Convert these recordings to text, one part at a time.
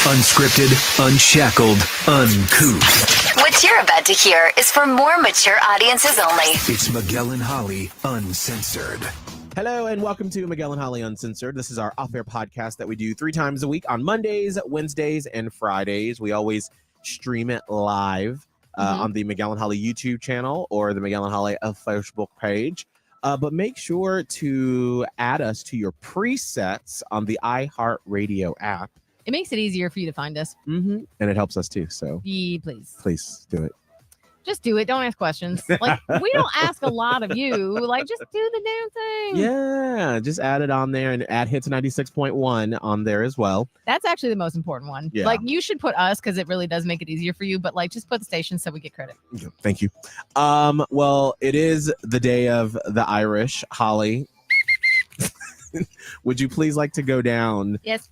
Unscripted, unshackled, uncouth. What you're about to hear is for more mature audiences only. It's Miguel and Holly, Uncensored. Hello and welcome to Miguel and Holly Uncensored. This is our off-air podcast that we do 3 times a week on Mondays, Wednesdays, and Fridays. We always stream it live on the Miguel and Holly YouTube channel or the Miguel and Holly Facebook page. But make sure to add us to your presets on the iHeartRadio app. It makes it easier for you to find us. And it helps us too. So please do it. Just do it. Don't ask questions. Like, we don't ask a lot of you. Like, just do the damn thing. Yeah, just add it on there and add Hits 96.1 on there as well. That's actually the most important one. Yeah. Like, you should put us because it really does make it easier for you. But like, just put the station so we get credit. Thank you. Well, it is the day of the Irish. Holly, would you please like to go down? Yes.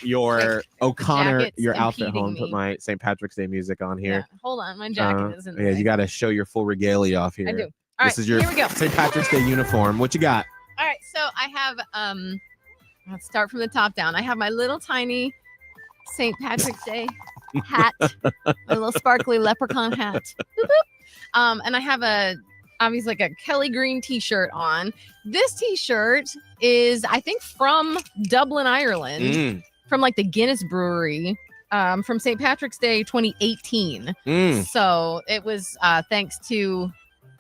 Your O'Connor, jacket's your outfit impeding home. me. Put my St. Patrick's Day music on here. Yeah. Hold on, my jacket is in the Yeah, way. you got to show your full regalia off here. I do. All This right, is your here we go. St. Patrick's Day uniform. What you got? All right, so I have let's start from the top down. I have my little tiny St. Patrick's Day hat, a little sparkly leprechaun hat. Boop, boop. And I have obviously like a Kelly green t-shirt on. This t-shirt is, I think, from Dublin, Ireland, from like the Guinness Brewery, from St. Patrick's Day 2018. So it was thanks to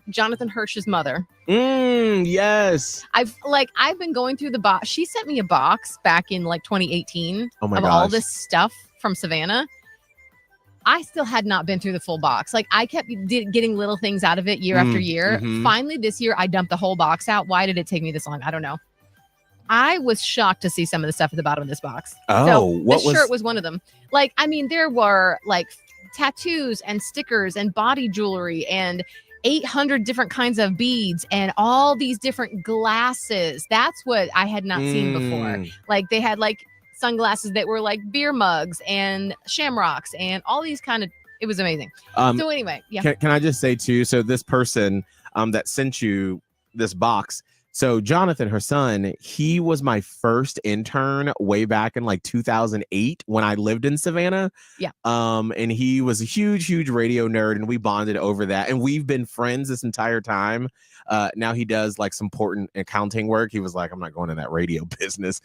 Jonathan Hirsch's mother. Yes. I've been going through the box. She sent me a box back in like 2018 of all this stuff from Savannah. I still had not been through the full box. Like, I kept getting little things out of it year after year. Finally, this year, I dumped the whole box out. Why did it take me this long? I don't know. I was shocked to see some of the stuff at the bottom of this box. This shirt was one of them. Like, I mean, there were like tattoos and stickers and body jewelry and 800 different kinds of beads and all these different glasses. That's what I had not seen before. Like, they had like sunglasses that were like beer mugs and shamrocks and all these kind of, it was amazing. So anyway, yeah. Can I just say too, so this person that sent you this box, so Jonathan, her son, he was my first intern way back in like 2008 when I lived in Savannah. Yeah. And he was a huge radio nerd and we bonded over that. And we've been friends this entire time. Now he does like some important accounting work. He was like, I'm not going in that radio business.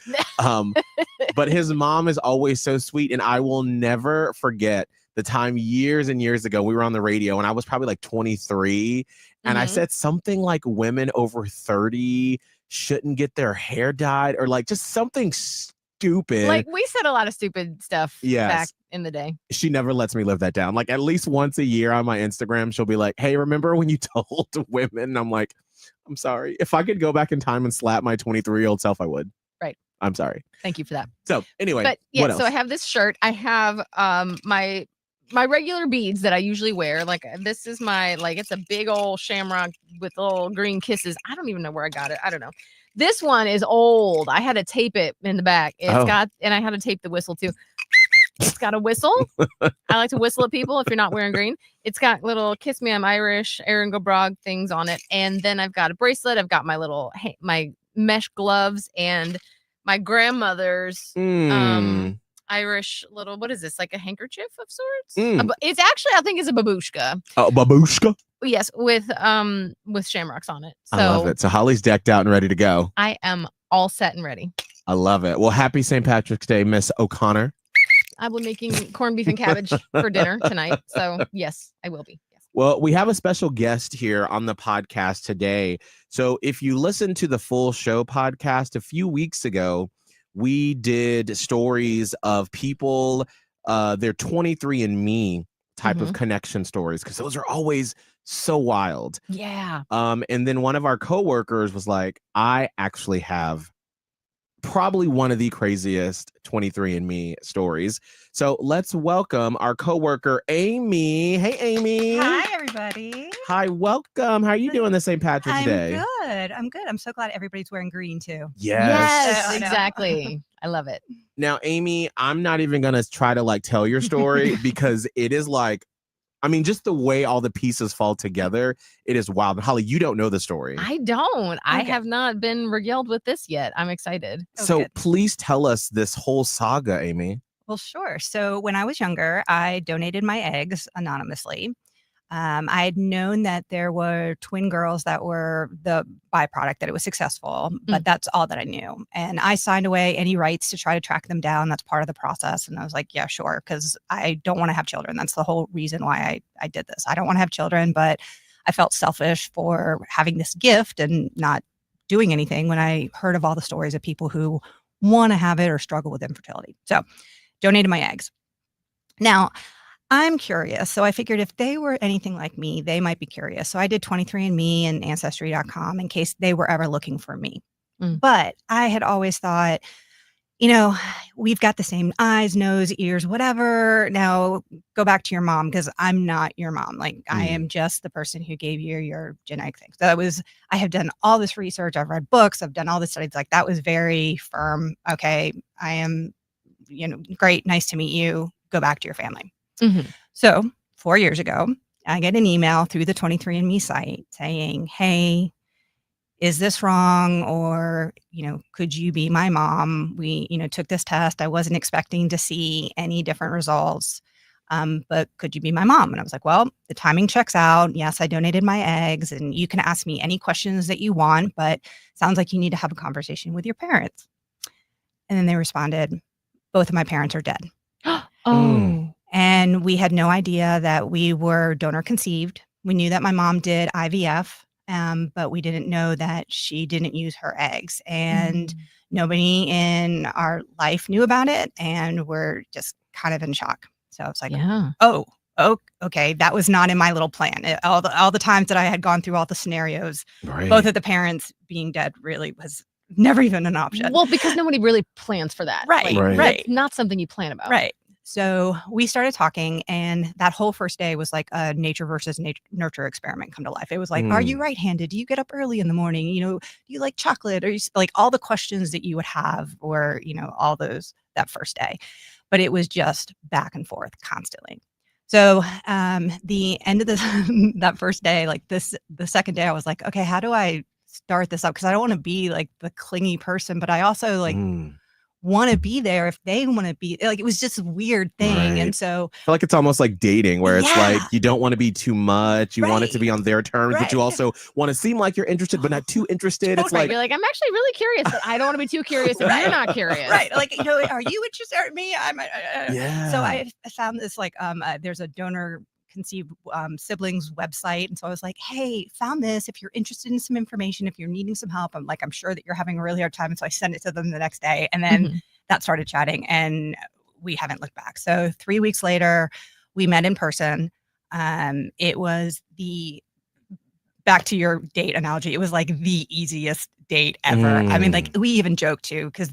But his mom is always so sweet. And I will never forget the time years and years ago, we were on the radio and I was probably like 23. And I said something like women over 30 shouldn't get their hair dyed or like just something stupid. Like, we said a lot of stupid stuff back in the day. She never lets me live that down. Like, at least once a year on my Instagram, she'll be like, hey, remember when you told women? And I'm like, I'm sorry. If I could go back in time and slap my 23-year-old self, I would. Right. I'm sorry. Thank you for that. So anyway, but yeah, what else? So I have this shirt. I have my regular beads that I usually wear. Like, this is my, like, it's a big old shamrock with little green kisses. I don't even know where I got it. I don't know. This one is old. I had to tape it in the back. And I had to tape the whistle too. It's got a whistle. I like to whistle at people if you're not wearing green. It's got little Kiss Me I'm Irish, Erin Go Bragh things on it. And then I've got a bracelet. I've got my little, my mesh gloves and my grandmother's Irish little, what is this, like a handkerchief of sorts? It's actually, I think it's a babushka. Oh, babushka? Yes, with shamrocks on it. So I love it. So Holly's decked out and ready to go. I am all set and ready. I love it. Well, happy St. Patrick's Day, Miss O'Connor. I will be making corned beef and cabbage for dinner tonight. So yes, I will be. Yes. Well, we have a special guest here on the podcast today. So if you listen to the full show podcast a few weeks ago, we did stories of people, their 23andMe type of connection stories, because those are always so wild. Yeah. And then one of our coworkers was like, I actually have probably one of the craziest 23andMe stories. So let's welcome our coworker, Amy. Hey, Amy. Hi, everybody. Hi, welcome. How are you doing this St. Patrick's Day? I'm good. I'm so glad everybody's wearing green too. Yes. Exactly. I love it. Now, Amy, I'm not even going to try to like tell your story because it is like, I mean, just the way all the pieces fall together, it is wild. Holly, you don't know the story. I don't. I Okay. have not been regaled with this yet. I'm excited. So good. please tell us this whole saga, Amy. Well, sure. So when I was younger, I donated my eggs anonymously. I had known that there were twin girls that were the byproduct, that it was successful, but that's all that I knew. And I signed away any rights to try to track them down. That's part of the process. And I was like, yeah, sure, because I don't want to have children. That's the whole reason why I did this. I don't want to have children, but I felt selfish for having this gift and not doing anything when I heard of all the stories of people who want to have it or struggle with infertility. So donated my eggs. Now, I'm curious. So I figured if they were anything like me, they might be curious. So I did 23andMe and Ancestry.com in case they were ever looking for me. But I had always thought, we've got the same eyes, nose, ears, whatever. Now go back to your mom because I'm not your mom. Like I am just the person who gave you your genetic thing. So I have done all this research. I've read books. I've done all this studies. Like that was very firm. Okay, I am, great. Nice to meet you. Go back to your family. So 4 years ago, I get an email through the 23andMe site saying, hey, is this wrong? Or, could you be my mom? We, took this test. I wasn't expecting to see any different results. But could you be my mom? And I was like, well, the timing checks out. Yes, I donated my eggs and you can ask me any questions that you want, but sounds like you need to have a conversation with your parents. And then they responded, both of my parents are dead. And we had no idea that we were donor conceived. We knew that my mom did IVF, but we didn't know that she didn't use her eggs. And nobody in our life knew about it. And we're just kind of in shock. So I was like, oh, okay. That was not in my little plan. All the times that I had gone through all the scenarios, both of the parents being dead really was never even an option. Well, because nobody really plans for that. Right. It's not something you plan about. Right. So we started talking, and that whole first day was like a nature versus nurture experiment come to life. It was like, are you right-handed? Do you get up early in the morning? Do you like chocolate? Or you like all the questions that you would have, or all those that first day. But it was just back and forth constantly. So the end of that first day, like the second day, I was like, okay, how do I start this up? Because I don't want to be like the clingy person, but I also like want to be there if they want to be. Like it was just a weird thing. And so I feel like it's almost like dating where it's like you don't want to be too much. You want it to be on their terms, but you also want to seem like you're interested, but not too interested. It's like you're like, I'm actually really curious, but I don't want to be too curious if you're not curious. Right. Like, are you interested in me? So I found this like there's a donor conceived siblings website. And so I was like, hey, found this. If you're interested in some information, if you're needing some help, I'm sure that you're having a really hard time. And so I sent it to them the next day. And then that started chatting and we haven't looked back. So 3 weeks later, we met in person. It was back to your date analogy, it was like the easiest date ever. I mean, like we even joked too, because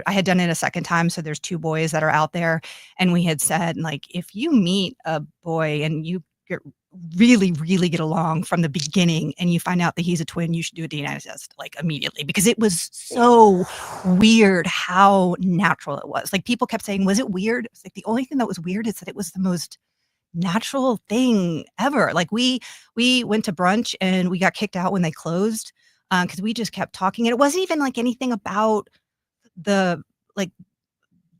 I had done it a second time. So there's 2 boys that are out there. And we had said, like, if you meet a boy and you really, really get along from the beginning and you find out that he's a twin, you should do a DNA test like immediately, because it was so weird how natural it was. Like people kept saying, was it weird? It's like the only thing that was weird is that it was the most natural thing ever. Like we went to brunch and we got kicked out when they closed because we just kept talking. And it wasn't even like anything about the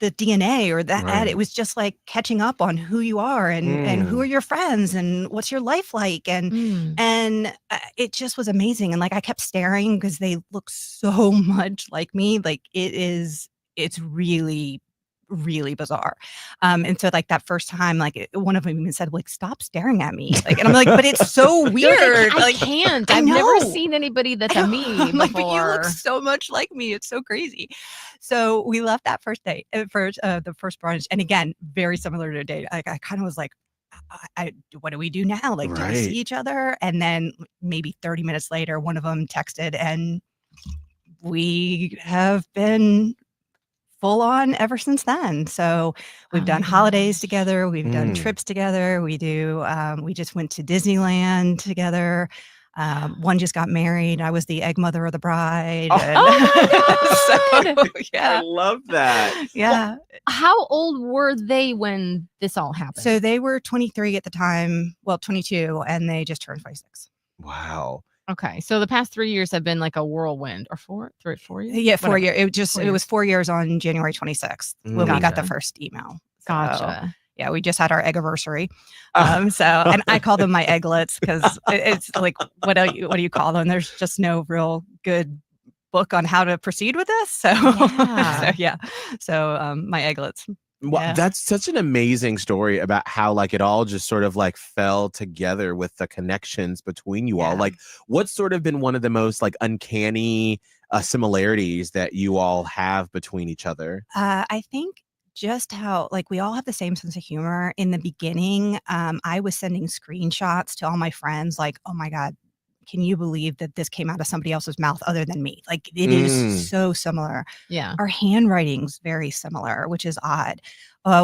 DNA or that. Right. It was just like catching up on who you are and who are your friends and what's your life like. And it just was amazing. And like I kept staring because they look so much like me. Like it's really, really bizarre. And so like that first time, like one of them even said, like, stop staring at me. Like, and I'm like, but it's so weird. I can't. I've never seen anybody that's a me before. Like, but you look so much like me. It's so crazy. So we left that first day for the first brunch. And again, very similar to a date. Like I kind of was like, what do we do now? Like, do we see each other? And then maybe 30 minutes later, one of them texted and we have been full on ever since then. So we've done holidays together. We've done trips together. We just went to Disneyland together. One just got married. I was the egg mother of the bride. Oh my God. I love that. Yeah. Well, how old were they when this all happened? So they were 23 at the time. Well, 22, and they just turned 26. Wow. Okay. So the past 3 years have been like a whirlwind, or 4 years? Yeah, 4 Whatever. year. It 4 was 4 years on January 26th when we got the Gotcha. first email. So, Gotcha. yeah, we just had our eggiversary. And I call them my egglets because it's like, what do you call them? There's just no real good book on how to proceed with this. So, Yeah. my egglets. Well, Yeah. that's such an amazing story about how like it all just sort of like fell together with the connections between you all. Yeah. Like, what's sort of been one of the most like uncanny similarities that you all have between each other? I think just how like we all have the same sense of humor. In the beginning, I was sending screenshots to all my friends, like, "Oh my god, can you believe that this came out of somebody else's mouth other than me?" Like it is so similar. Yeah. Our handwriting's very similar, which is odd.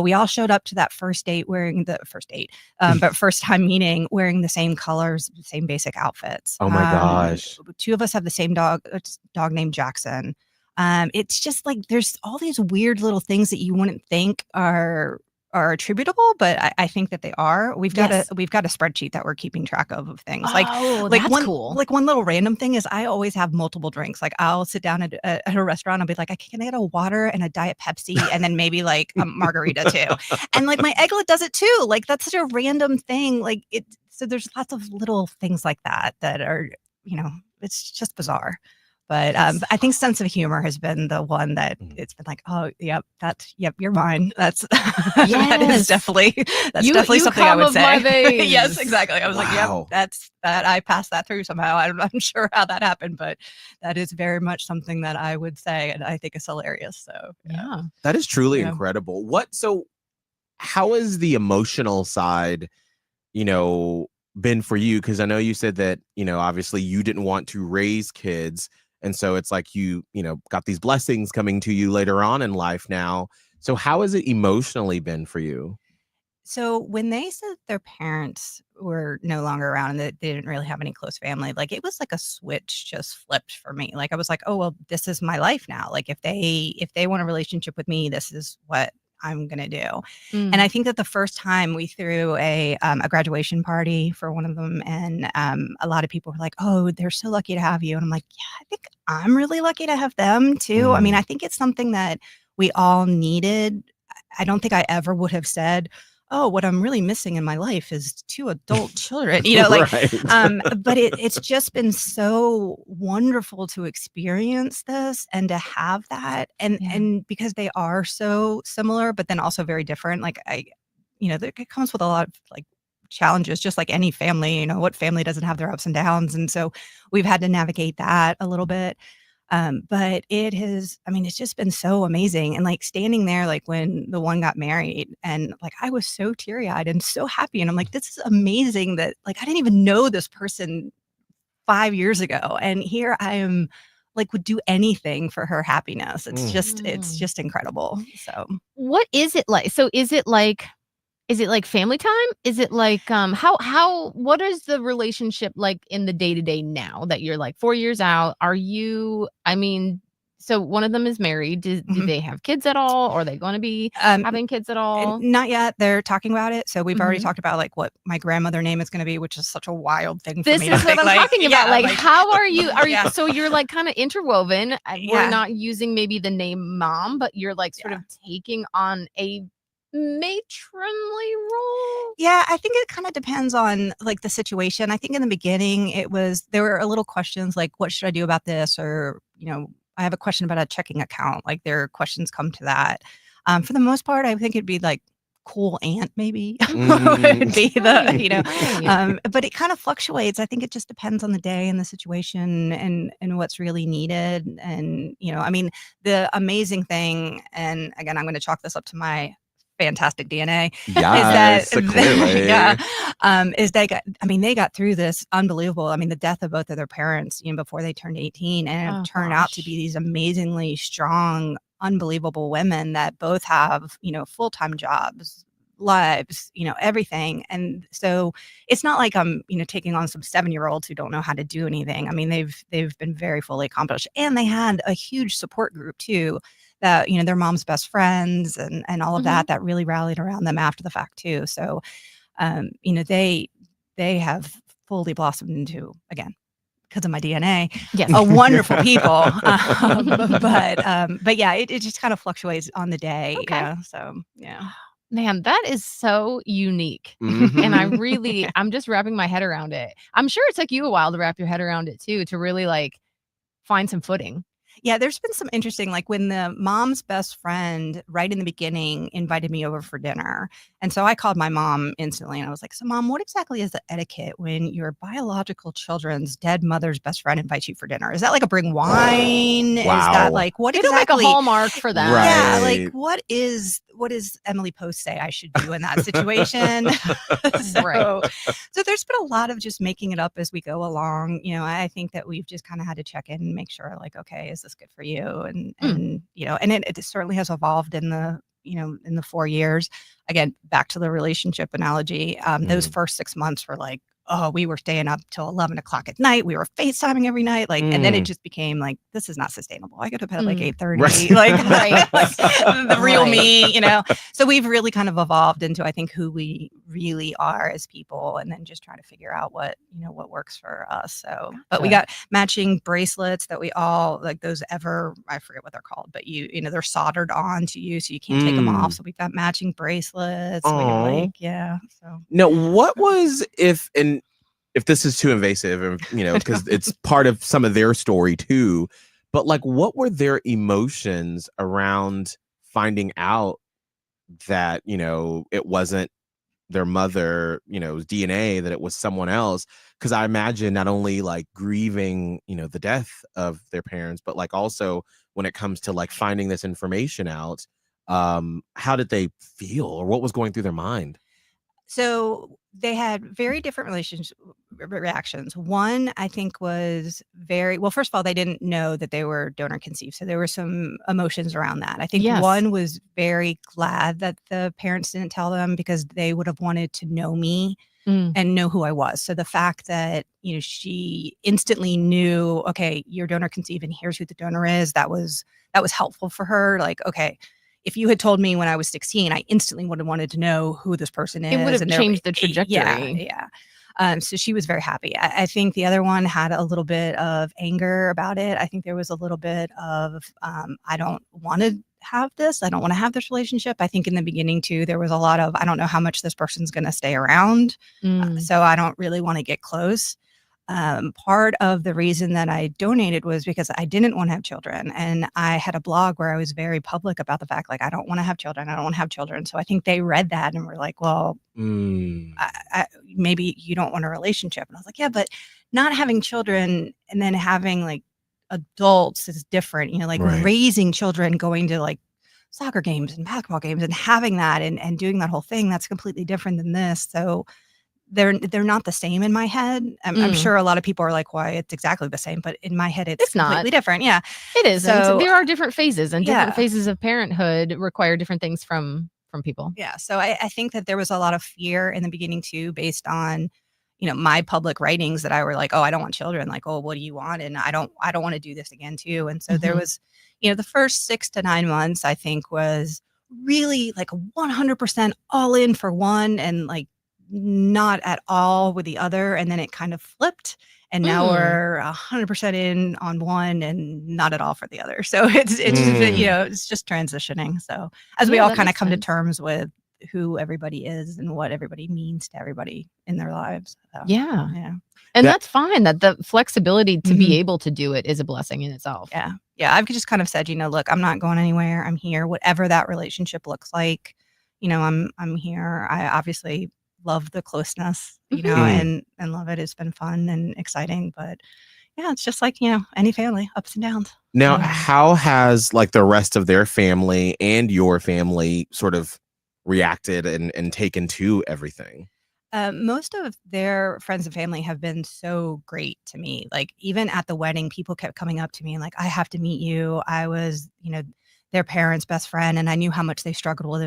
We all showed up to that first date wearing the first date, but first time meeting wearing the same colors, same basic outfits. Oh my gosh. 2 of us have the same dog. It's a dog named Jackson. It's just like there's all these weird little things that you wouldn't think are attributable, but I think that they are. We've got Yes. a spreadsheet that we're keeping track of things. Oh, Like that's one cool. like one little random thing is I always have multiple drinks. Like I'll sit down at a restaurant and be like, Can I get a water and a Diet Pepsi and then maybe like a margarita too?" And like my egglet does it too. Like that's such a random thing. Like it. So there's lots of little things like that that are, it's just bizarre. But I think sense of humor has been the one that it's been like, oh, yep, you're mine. That is Yes. definitely You something I come would of say. my veins. Yes, exactly. I was like, Wow. yep, that's that. I passed that through somehow. I'm not sure how that happened, but that is very much something that I would say, and I think is hilarious. So Yeah. That is truly Yeah. incredible. How is the emotional side, been for you? Because I know you said that, obviously you didn't want to raise kids. And so it's like you got these blessings coming to you later on in life now. So how has it emotionally been for you? So when they said their parents were no longer around and that they didn't really have any close family, like it was like a switch just flipped for me. Like I was like, oh well, this is my life now. Like if they want a relationship with me, this is what I'm gonna do. And I think that the first time we threw a graduation party for one of them, and a lot of people were like, "Oh, they're so lucky to have you," and I'm like, "Yeah, I think I'm really lucky to have them too." I mean, I think it's something that we all needed. I don't think I ever would have said, "Oh, what I'm really missing in my life is 2 adult children," Right. but it's just been so wonderful to experience this and to have that, and because they are so similar, but then also very different. Like it comes with a lot of like challenges, just like any family. What family doesn't have their ups and downs, and so we've had to navigate that a little bit. But it's just been so amazing. And like standing there, like when the one got married and like, I was so teary eyed and so happy. And I'm like, this is amazing that like, I didn't even know this person 5 years ago. And here I am like, would do anything for her happiness. It's just incredible. So What is it like? So is it like family time? Is it like what is the relationship like in the day-to-day now that you're like 4 years out? So one of them is married. Do they have kids at all? Or are they going to be having kids at all? Not yet. They're talking about it. So we've already Mhm. talked about like what my grandmother name is going to be, which is such a wild thing for This me is to what think. I'm talking about. Yeah, Like, how are you? Yeah. So you're like kind of interwoven. Yeah. We're not using maybe the name mom, but you're like sort of taking on a matronly role. Yeah, I think it kind of depends on like the situation. I think in the beginning there were a little questions like, what should I do about this? Or, I have a question about a checking account. Like there are questions come to that. For the most part, I think it'd be like cool aunt maybe would be Right. but it kind of fluctuates. I think it just depends on the day and the situation and what's really needed. And, the amazing thing, and again, I'm going to chalk this up to my fantastic DNA, Yes, clearly. is they got through this unbelievable. I mean, the death of both of their parents, before they turned 18, and have turned out to be these amazingly strong, unbelievable women that both have, full-time jobs, lives, everything. And so it's not like I'm, taking on some 7-year-olds who don't know how to do anything. I mean, they've been very fully accomplished, and they had a huge support group too, that, their mom's best friends and all of that really rallied around them after the fact too. So, they have fully blossomed into, again, because of my DNA, Yes. wonderful people. But yeah, it just kind of fluctuates on the day. Okay. Yeah. So yeah. Man, that is so unique. Mhm. And I'm just wrapping my head around it. I'm sure it took you a while to wrap your head around it too, to really like find some footing. Yeah, there's been some interesting, like when the mom's best friend right in the beginning invited me over for dinner. And so I called my mom instantly and I was like, so mom, what exactly is the etiquette when your biological children's dead mother's best friend invites you for dinner? Is that like a bring wine? Is that Wow. like what They don't make exactly? a hallmark for them. Right. Yeah, like what is Emily Post say I should do in that situation? Right. So there's been a lot of just making it up as we go along. I think that we've just kind of had to check in and make sure, like, okay, is this good for you? And it certainly has evolved in the 4 years. Again, back to the relationship analogy. Those first 6 months were like, oh, we were staying up till 11 o'clock at night. We were FaceTiming every night. Like, and then it just became like, this is not sustainable. I go to bed at like 8:30. Right. Like, Right. the real Right. me. So we've really kind of evolved into, I think, who we really are as people, and then just trying to figure out what works for us. So, but we Gotcha. got matching bracelets that we all like, those I forget what they're called, but they're soldered on to you, so you can't take them off. So we've got matching bracelets. We Aw. like, yeah. So Now, what was if this is too invasive, and because it's part of some of their story too, but like, what were their emotions around finding out that it wasn't their mother, DNA, that it was someone else? Because I imagine not only like grieving, the death of their parents, but like also when it comes to like finding this information out, how did they feel, or what was going through their mind? So they had very different reactions. One, I think, was very well. First of all, they didn't know that they were donor conceived, so there were some emotions around that. I think Yes. one was very glad that the parents didn't tell them, because they would have wanted to know me and know who I was. So the fact that she instantly knew, okay, you're donor conceived, and here's who the donor is, that was helpful for her. Like, okay, if you had told me when I was 16, I instantly would have wanted to know who this person is. It would have and changed the trajectory. Yeah. So she was very happy. I think the other one had a little bit of anger about it. I think there was a little bit of, I don't want to have this. I don't want to have this relationship. I think in the beginning too, there was a lot of, I don't know how much this person's going to stay around. So I don't really want to get close. Part of the reason that I donated was because I didn't want to have children. And I had a blog where I was very public about the fact, like, I don't want to have children. I don't want to have children. So I think they read that and were like, well, maybe you don't want a relationship. And I was like, yeah, but not having children and then having like adults is different, like Right. raising children, going to like soccer games and basketball games and having that and doing that whole thing, that's completely different than this. So they're not the same in my head. I'm sure a lot of people are like, why, it's exactly the same, but in my head, it's not. completely different. Yeah. It is. So There are different phases, and different Yeah. phases of parenthood require different things from people. Yeah. So I think that there was a lot of fear in the beginning too, based on, my public writings, that I were like, oh, I don't want children. Like, oh, what do you want? And I don't want to do this again too. And so there was, the first 6 to 9 months, I think, was really like 100% all in for one, and like not at all with the other. And then it kind of flipped. And now we're 100% in on one and not at all for the other. So it's just transitioning. So as we Yeah, all that kind of makes come to sense. terms with who everybody is and what everybody means to everybody in their lives. So, Yeah. yeah. And That- that's fine. That the flexibility to Mhm. be able to do it is a blessing in itself. Yeah. Yeah. I've just kind of said, look, I'm not going anywhere. I'm here. Whatever that relationship looks like, I'm here. I obviously love the closeness, and love it. It's been fun and exciting. But yeah, it's just like, any family, ups and downs. Now, Yeah. how has like the rest of their family and your family sort of reacted and taken to everything? Most of their friends and family have been so great to me. Like, even at the wedding, people kept coming up to me and like, I have to meet you. I was, their parents' best friend, and I knew how much they struggled with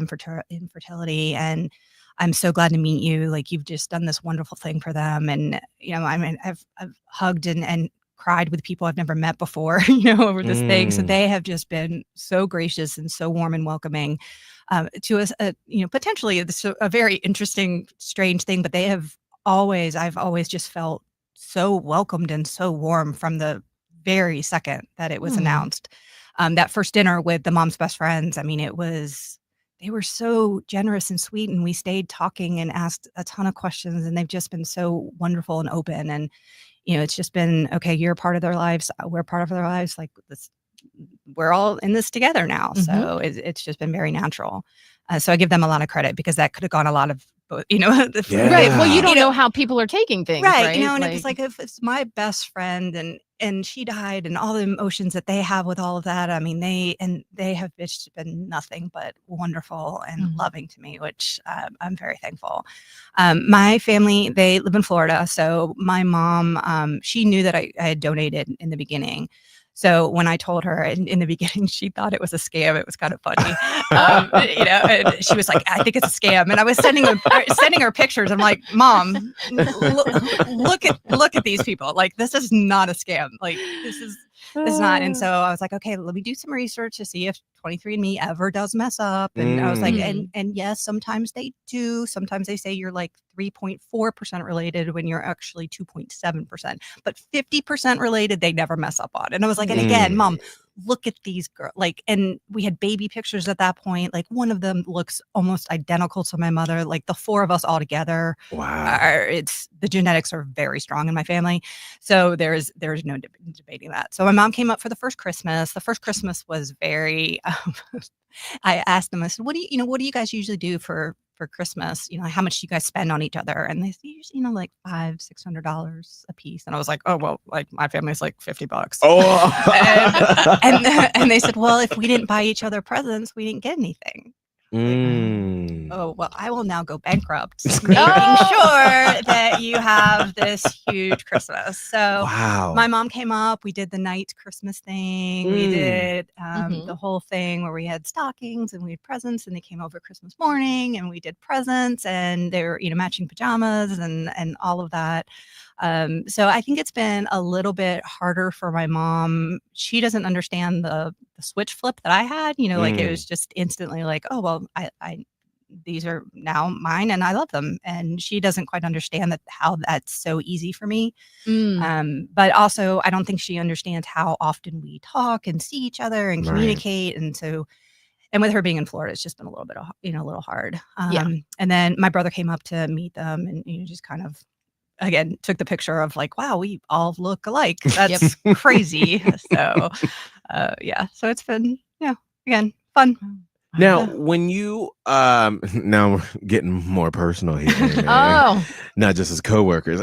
infertility. And I'm so glad to meet you. Like, you've just done this wonderful thing for them. And, I mean, I've hugged and cried with people I've never met before, over this thing. So they have just been so gracious and so warm and welcoming. To us, potentially it's a very interesting, strange thing, but I've always just felt so welcomed and so warm from the very second that it was Hmm. announced. That first dinner with the mom's best friends, I mean, they were so generous and sweet, and we stayed talking and asked a ton of questions, and they've just been so wonderful and open. And, it's just been, okay, you're a part of their lives. We're part of their lives. Like this, we're all in this together now. Mhm. So it's just been very natural. So I give them a lot of credit because that could have gone a lot of, Yeah. Right. Well, you don't You know- know how people are taking things, right. right? And it was like, if it's my best friend and she died and all the emotions that they have with all of that, I mean, they have just been nothing but wonderful and Mhm. loving to me, which I'm very thankful. My family, they live in Florida. So my mom, she knew that I had donated in the beginning. So when I told her in the beginning, she thought it was a scam. It was kind of funny. And she was like, I think it's a scam. And I was sending her pictures. I'm like, Mom, look at these people. Like, this is not a scam. Like, this is not. And so I was like, okay, let me do some research to see if 23andMe ever does mess up. And I was like, Mm. and yes, sometimes they do. Sometimes they say you're like 3.4% related when you're actually 2.7%, but 50% related, they never mess up on. And I was like, and again, Mom, look at these girls. Like, and we had baby pictures at that point. Like, one of them looks almost identical to my mother. Like, the four of us all together Wow. the genetics are very strong in my family. So there's no debating that. So my mom came up for the first Christmas. The first Christmas was very, I asked them, I said, what do you guys usually do for Christmas? How much do you guys spend on each other? And they said, usually, like $500-$600 a piece. And I was like, oh, well, like my family's like $50. Oh. and they said, well, if we didn't buy each other presents, we didn't get anything. Oh, well, I will now go bankrupt making sure that you have this huge Christmas. So Wow. my mom came up. We did the night Christmas thing. We did the whole thing where we had stockings and we had presents, and they came over Christmas morning and we did presents, and they were, matching pajamas and all of that. So I think it's been a little bit harder for my mom. She doesn't understand the switch flip that I had, like it was just instantly like, oh, well, I these are now mine and I love them. And she doesn't quite understand how that's so easy for me. But also I don't think she understands how often we talk and see each other and communicate. And so, and with her being in Florida, it's just been a little bit, a little hard. And then my brother came up to meet them and, just kind of, again, took the picture of like, wow, we all look alike. That's crazy. So, so it's been, again, fun. Now, when you now we're getting more personal here. Oh, Not just as coworkers.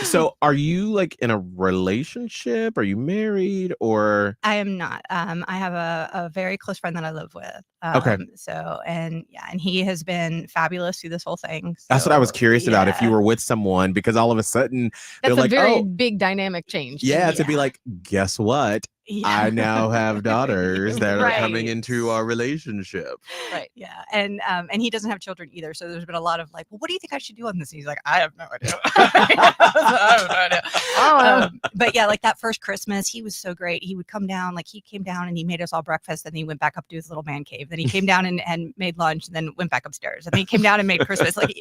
So are you like in a relationship? Are you married or? I am not. I have a very close friend that I live with. Okay. So, and he has been fabulous through this whole thing. That's what I was curious about. If you yeah. were with someone, because all of a sudden that's they're a like, very oh, big dynamic change. yeah, to be like, guess what? Yeah. I now have daughters that are coming Right. into our relationship. Right. Yeah. And he doesn't have children either. So there's been a lot of like, well, what do you think I should do on this? And he's like, I have no idea. I have no idea. Oh, But yeah, like that first Christmas, he was so great. He would come down, like he came down and he made us all breakfast. And then he went back up to his little man cave. Then he came down and made lunch and then went back upstairs. And then he came down and made Christmas, like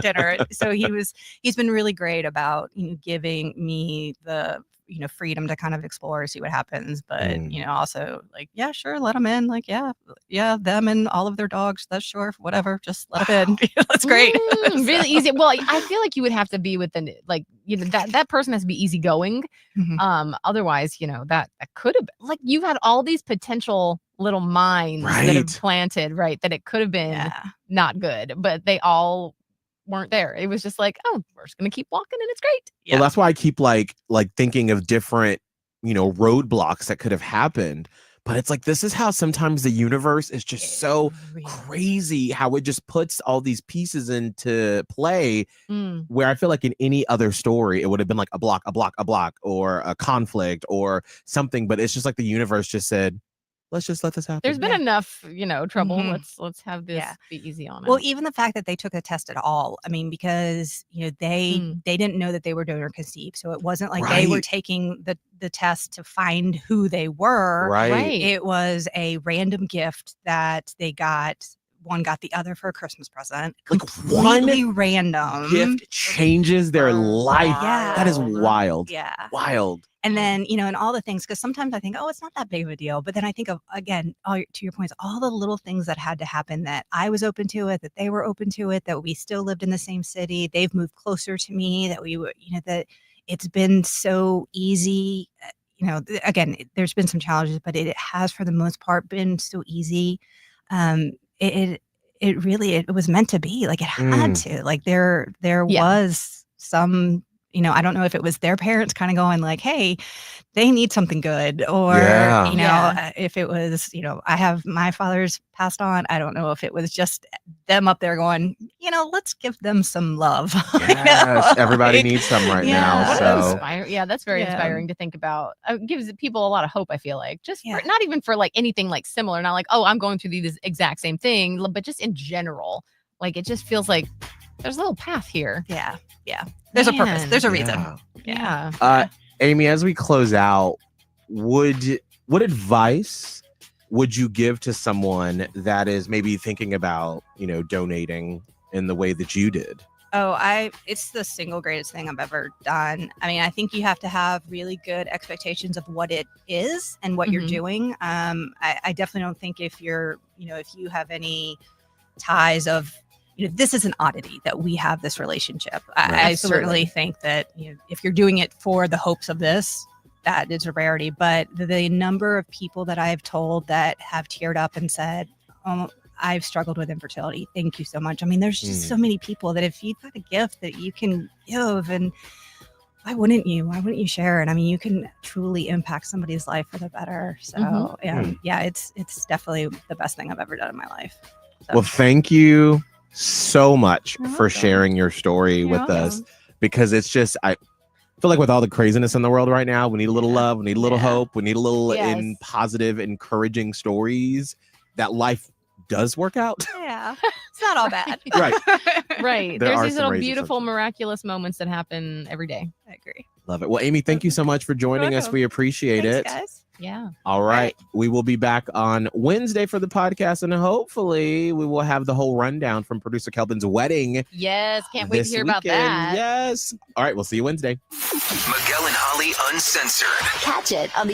dinner. So he's been really great about, giving me the, freedom to kind of explore, see what happens. But, also like, yeah, sure. Let them in. Like, yeah, them and all of their dogs. That's sure. Whatever. Just let them in. That's great. Really easy. Well, I feel like you would have to be with that person has to be easygoing. Mhm. Otherwise, that could have been like you had all these potential little mines that have planted, right? That it could have been not good, but they all weren't there. It was just like, oh, we're just gonna keep walking and it's great. Yeah. Well, that's why I keep like thinking of different, roadblocks that could have happened. But it's like, this is how sometimes the universe is just so crazy, how it just puts all these pieces into play where I feel like in any other story, it would have been like a block, or a conflict or something. But it's just like the universe just said, let's just let this happen. There's been enough, trouble. Mhm. Let's have this be easy on it. Well, even the fact that they took a test at all, I mean, because they didn't know that they were donor conceived, so it wasn't like they were taking the test to find who they were. Right. It was a random gift that they got one got the other for a Christmas present. Like Completely one random gift changes their life. Yeah. That is wild. Yeah. Wild. And then, and all the things, because sometimes I think, oh, it's not that big of a deal. But then I think of, again, to your points, all the little things that had to happen, that I was open to it, that they were open to it, that we still lived in the same city. They've moved closer to me, that we were, that it's been so easy. Again, there's been some challenges, but it has, for the most part, been so easy. It really, it was meant to be. Like, it had to. Like, there was some, I don't know if it was their parents kind of going like, hey, they need something good, or if it was, I have my father's passed on. I don't know if it was just them up there going, let's give them some love. Yes, everybody needs some right now. So that's very inspiring to think about. It gives people a lot of hope, I feel like, just for, not even for like anything like similar, not like, oh, I'm going through this exact same thing, but just in general, like, it just feels like there's a little path here. Yeah. There's a purpose. There's a reason. Yeah. Amy, as we close out, what advice would you give to someone that is maybe thinking about, donating in the way that you did? It's the single greatest thing I've ever done. I mean, I think you have to have really good expectations of what it is and what you're doing. I definitely don't think if you're, if you have any ties of, this is an oddity that we have this relationship. I certainly think that, if you're doing it for the hopes of this, that is a rarity. But the number of people that I've told that have teared up and said, oh, I've struggled with infertility. Thank you so much. I mean, there's just so many people that if you've got a gift that you can give, and why wouldn't you? Why wouldn't you share it? I mean, you can truly impact somebody's life for the better. So it's definitely the best thing I've ever done in my life. So. Well, thank you so much for sharing your story with us, because it's just, I feel like with all the craziness in the world right now, we need a little love, we need a little hope, we need a little positive, encouraging stories that life does work out. Yeah, it's not all bad. Right. There's these little beautiful, miraculous moments that happen every day. I agree. Love it. Well, Amy, thank you so much for joining us. We appreciate it. Guys. Yeah. All right. We will be back on Wednesday for the podcast, and hopefully we will have the whole rundown from producer Kelvin's wedding. Yes. Can't wait to hear about that. Yes. All right. We'll see you Wednesday. Miguel and Holly Uncensored. Catch it on the